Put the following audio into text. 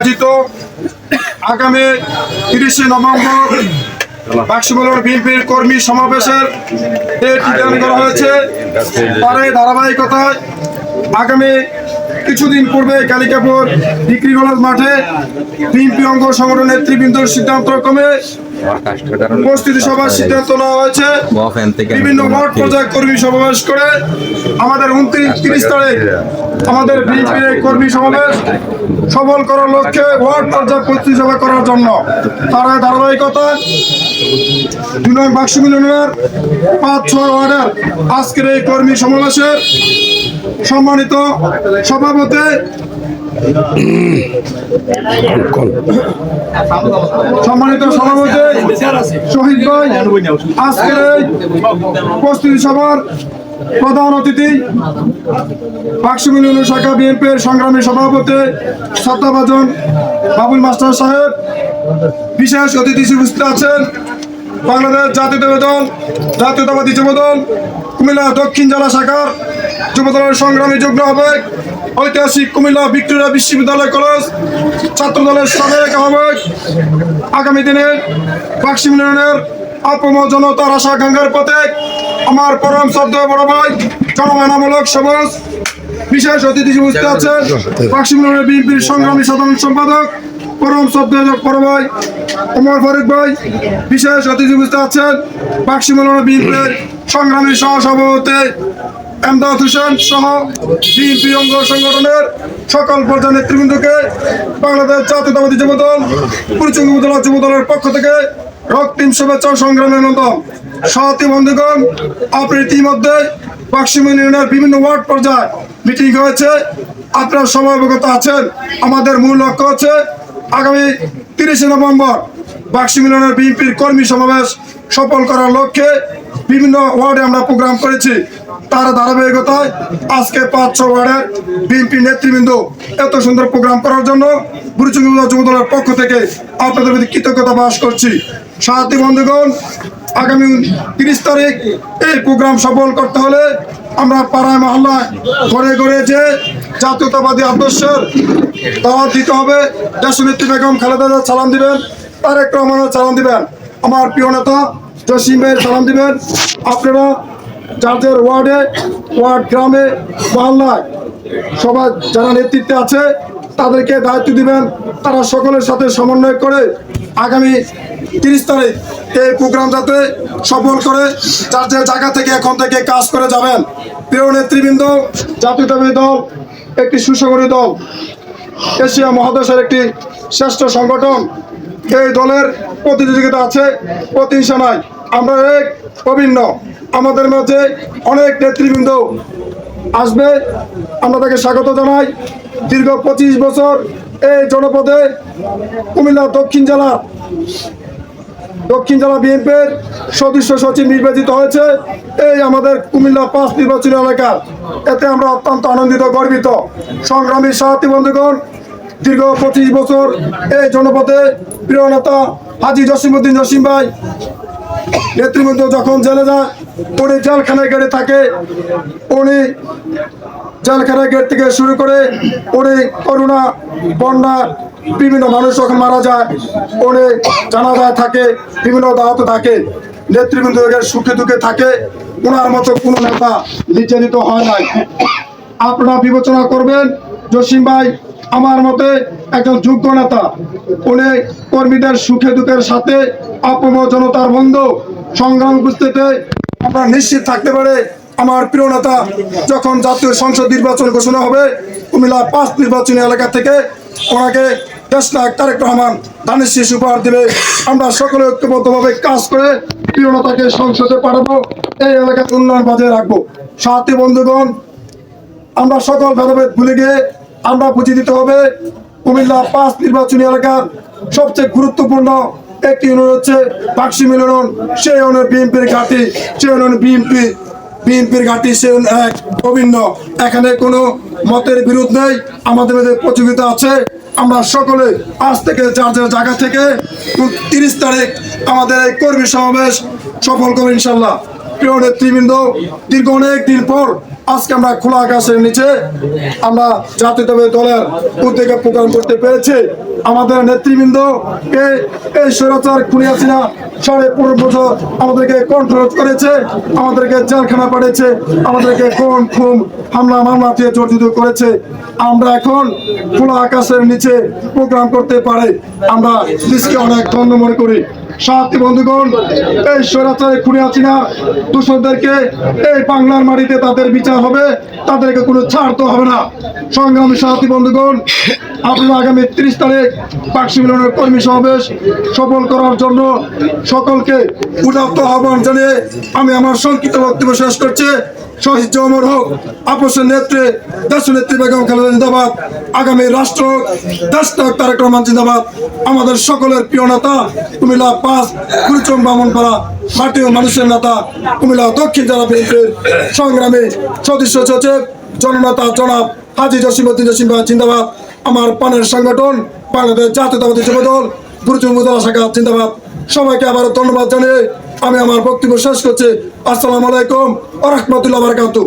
আয়োজিত আগামী 30 নভেম্বর বাক্সমোলর বিএনপির কর্মী সমাবেশের ডেট নির্ধারণ করা হয়েছে। তার এই ধারাবাহিকতায় আগামী কিছুদিন পূর্বে কালিকাপুর ডিগ্রি কলেজ মাঠে বিএনপি অঙ্গ সংগঠন নেতৃবৃন্দর সিদ্ধান্ত ক্রমে উপস্থিতি সভার সিদ্ধান্ত নেওয়া হয়েছে। বিভিন্ন ওয়ার্ড পর্যায়ে কর্মী সমাবেশ করে আমাদের 29-30 তারিখ আমাদের বিএনপির কর্মী সমাবেশ সফল করার লক্ষ্যে ওয়ার্ড পর্যায়ে প্রস্তুতি সভা করার জন্য তার ধারাবাহিকতা 2 নং বাক্সম ইউনিয়নের 5-6 ওয়ার্ডের আজকের এই কর্মী সমাবেশের সম্মানিত সভাপতি শহীদ ভাই, আজকের এই প্রস্তুতি সভার প্রধান অতিথি বাক্সম ইউনিয়ন শাখা বিএনপির সংগ্রামী সভাপতি শ্রদ্ধাভাজন বাবুল মাস্টার সাহেব, বিশেষ অতিথি উপস্থিত আছেন বাংলাদেশ জাতীয়তাবাদী যুবদল কুমিল্লা দক্ষিণ জেলা শাখার যুবদলের সংগ্রামী যুগ্ম আহ্বায়ক, ঐতিহাসিক কুমিল্লা ভিক্টোরিয়া বিশ্ববিদ্যালয় কলেজ ছাত্রদলের সাবেক আহ্বায়ক, আগামী দিনে বাক্সম ইউনিয়নের আপম জনতার আশা আকাঙ্ক্ষার প্রতীক আমার পরম শ্রদ্ধেয় বড় ভাই জনগণনামূলক সমাজ, বিশেষ অতিথি উপস্থিত আছেন বাক্সম ইউনিয়নের বিএনপির সংগ্রামী সাধারণ সম্পাদক পরম শ্রদ্ধেয় বড় ভাই ওমর ফারুক ভাই, বিশেষ অতিথি উপস্থিত আছেন বাক্সম ইউনিয়নের বিএনপির সংগ্রামী সহসভাপতি এমদাদ হোসেন সহ বিএনপি অঙ্গ সংগঠনের সকল পর্যায়ের নেতৃবৃন্দকে বাংলাদেশ জাতীয়তাবাদী যুবদল পুরুচুঙ্গ উপজেলা যুবদলের পক্ষ থেকে রক্তিম শুভেচ্ছা ও সংগ্রামী অভিনন্দন। সাথী বন্ধুগণ, আপনি ইতিমধ্যে বাক্সম ইউনিয়নের বিভিন্ন ওয়ার্ড পর্যায়ে মিটিং হয়েছে, আপনার সবাই অবগত আছেন। আমাদের মূল লক্ষ্য হচ্ছে আগামী 30 নভেম্বর বাক্সম ইউনিয়নের বিএনপির কর্মী সমাবেশ সফল করার লক্ষ্যে বিভিন্ন ওয়ার্ডে আমরা প্রোগ্রাম করেছি। তার ধারাবাহিকতায় আজকে 5-6 ওয়ার্ডের বিএনপি নেতৃবৃন্দ এত সুন্দর প্রোগ্রাম করার জন্য বুড়িচুঙ্গি যুবদলের পক্ষ থেকে আপনাদের প্রতি কৃতজ্ঞতা প্রকাশ করছি। সাথী বন্ধুগণ, আগামী 30 তারিখ এই প্রোগ্রাম সফল করতে হলে আমরা পাড়ায় মহল্লায় ঘরে ঘরে যে জাতীয়তাবাদী আদর্শের দাওয়াত দিতে হবে। দেশনেত্রী বেগম খালেদা জিয়ার সালাম দিবেন, তারেক রহমানের সালাম দিবেন, আমার প্রিয় নেতা জসিম ভাইয়ের সালাম দিবেন। আপনারা যাদের ওয়ার্ড গ্রামে মহল্লায় সবাই যারা নেতৃত্বে আছে তাদেরকে দায়িত্ব দিবেন, তারা সকলের সাথে সমন্বয় করে আগামী 30 তারিখ এই প্রোগ্রাম যাতে সফল করে যার যে জায়গা থেকে এখন থেকে কাজ করে যাবেন। প্রিয় নেতৃবৃন্দ, জাতীয়তাবাদী দল একটি সুসংগঠিত দল, এশিয়া মহাদেশের একটি শ্রেষ্ঠ সংগঠন। এই দলের প্রতিযোগিতা আছে, প্রতিহিংসা নাই, আমরা এক অভিন্ন। আমাদের মাঝে অনেক নেতৃবৃন্দ আসবে, আমরা তাকে স্বাগত জানাই। দীর্ঘ 25 বছর এই জনপদে কুমিল্লা দক্ষিণ জেলা বিএনপির সদস্য সচিব নির্বাচিত হয়েছে এই আমাদের কুমিল্লা 5 নির্বাচনী এলাকা। এতে আমরা অত্যন্ত আনন্দিত, গর্বিত। সংগ্রামী সাথী বন্ধুগণ, দীর্ঘ 25 বছর এই জনপদে প্রিয় নেতা হাজী জসিমউদ্দিন জসিম ভাই নেতৃবৃন্দ যখন জেলে যায়, উনি জেলখানায় গেটে থাকে, উনি জেলখানায় গেট থেকে শুরু করে উনি করোনা বন্যা বিভিন্ন মানুষ যখন মারা যায় উনি জানাজায় থাকে, বিভিন্ন দাওয়াতে থাকে, নেতৃবৃন্দ সুখে দুঃখে থাকে। ওনার মতো কোনো নেতা নির্যাতিত হয় নাই। আপনারা বিবেচনা করবেন, জসিম ভাই আমার মতে একজন যোগ্য নেতা। উনি কর্মীদের সুখে দুঃখের সাথে আপম জনতার বন্ধু সংগ্রাম উপস্থিতিতে আমরা নিশ্চিত থাকতে পারে। আমার প্রিয় নেতা যখন জাতীয় সংসদ নির্বাচন ঘোষণা হবে কুমিল্লা 5 নির্বাচনী এলাকা থেকে ওনাকে দেশনায়ক তারেক রহমান ধানের শীষ উপহার দেবে। আমরা সকলে ঐক্যবদ্ধভাবে কাজ করে প্রিয় নেতাকে সংসদে পাঠাবো, এই এলাকার উন্নয়ন বজায় রাখবো। সাথী বন্ধুগণ, আমরা সকল ভেদাভেদ ভুলে গিয়ে আমরা বুঝিয়ে দিতে হবে কুমিল্লা 5 নির্বাচনী এলাকার সবচেয়ে গুরুত্বপূর্ণ একটি ইউনিয়ন হচ্ছে বাক্সম ইউনিয়ন। সেই ইউনিয়ন বিএনপির ঘাঁটি, সেই ইউনিয়ন বিএনপির ঘাঁটি, সে এক অভিন্ন। এখানে কোনো মতের বিরোধ নেই, আমাদের মধ্যে প্রতিযোগিতা আছে। আমরা সকলে আজ থেকে যার যার জায়গা থেকে 30 তারিখ আমাদের এই কর্মী সমাবেশ সফল করবো ইনশাল্লাহ। প্রিয় নেতৃবৃন্দ, দীর্ঘ অনেক দিন পর আজকে আমরা খোলা আকাশের নিচে আমরা জাতীয়তাবাদী দলের উদ্যোগে প্রোগ্রাম করতে পেরেছি। আমাদের নেতৃবৃন্দ এই স্বৈরাচার খুনি হাসিনা 15.5 বছর আমাদেরকে কন্ট্রোল করেছে, আমাদেরকে জেলখানা পাঠিয়েছে, আমাদেরকে খুন হামলা মামলা দিয়ে জর্জরিত করেছে। আমরা এখন খোলা আকাশের নিচে প্রোগ্রাম করতে পারি, আমরা দেশকে অনেক ধন্য মনে করি। সাথী বন্ধুগণ, এই স্বৈরাচারী খুনি হাসিনা দোষরদেরকে এই বাংলার মাটিতে তাদের বিচার হবে, তাদেরকে কোনো ছাড় তো হবে না। সংগ্রামী সাথী বন্ধুগণ, আপনারা আগামী 30 তারিখ পাকশি মিলনের কর্মী সমাবেশ সফল করার জন্য সকলকে উদাত্ত আহ্বান জানিয়ে আমি আমার সংক্ষিপ্ত বক্তব্য শেষ করছি। শহীদ অমর হোক আপসের নেত্রী দেশনেত্রী বেগম খালেদা জিন্দাবাদ, আগামী রাষ্ট্র দেশনায়ক তারেক রহমান জিন্দাবাদ। আমাদের সকলের প্রিয় নেতা কুমিল্লা 5 কুড়িচং বামনপাড়া মাটি ও মানুষের নেতা কুমিল্লা দক্ষিণ জেলা বিএনপির সংগ্রামী সদস্য সচিব জননেতা জনাব হাজী জসিমউদ্দিন জসিম ভাই জিন্দাবাদ। আমার পানের সংগঠন বাংলাদেশ জাতীয়তাবাদী যুবদল কুড়িচং উপজেলা শাখা জিন্দাবাদ। সবাইকে আবারও ধন্যবাদ জানিয়ে আমি আমার বক্তব্য শেষ করছি। আসসালামু আলাইকুম ওয়া রাহমাতুল্লাহি ওয়া বারাকাতুহু।